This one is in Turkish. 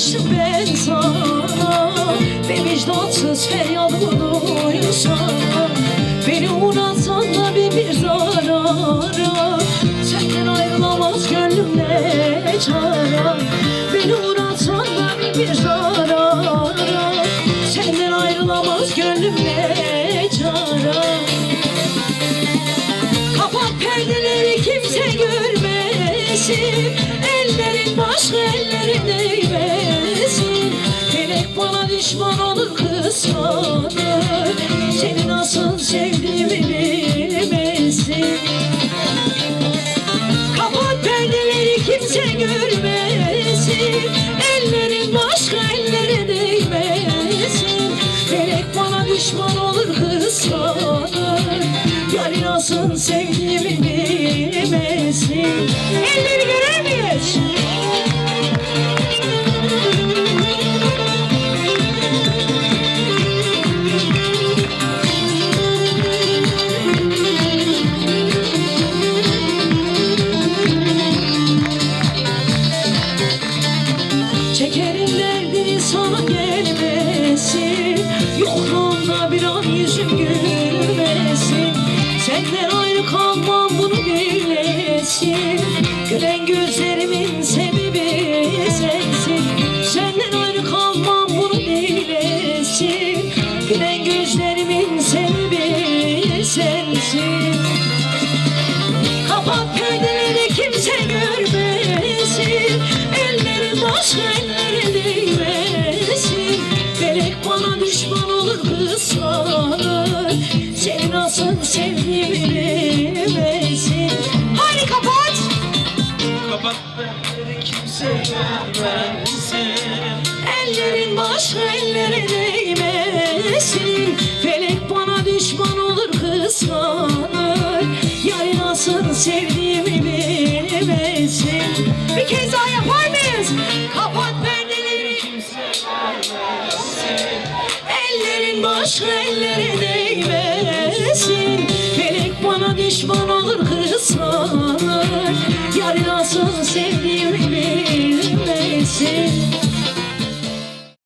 aşık ben sana, ve vicdansız feryadımı duysan. Beni uğratsan da bir zarara, senden ayrılamaz gönlüm ne çare. Beni uğratsan da bir zarara, senden ayrılamaz gönlüm ne çare. Kapat perdeleri kimse görmesin, ellerin başka ellere değmesin. Felek bana düşman olur kıskanır, seni nasıl sevdiğimi bilmesin. Kapat perdeleri kimse görmesin, ellerin başka ellere değmesin. Felek bana düşman olur kıskanır, yani nasıl sevdiğimi bilmesin. Elleri görer miyiz? Çekerim derdi sana gelmesin, yokluğunda bir an yüzüm gülmesin. Senden ayrı kalmam bunu bilesin, gülen gözlerimin sebebi sensin. Senden ayrı kalmam bunu bilesin, gülen gözlerimin sebebi sensin. Kapat perdeleri kimse görmesin, ellerin başka ellere değmesin. Felek bana düşman olur kıskanır, seni nasıl sevdiğimi bilmesin. Hadi kapat! Kapat perdeleri kimse görmesin, ellerin başka ellere değmesin. Felek bana düşman olur kıskanır, yani nasıl sevdiğimi bilmesin. Bir kez daha yapar mıyız? Kapat perdeleri kimse görmesin, ellerin başka ellere değmesin.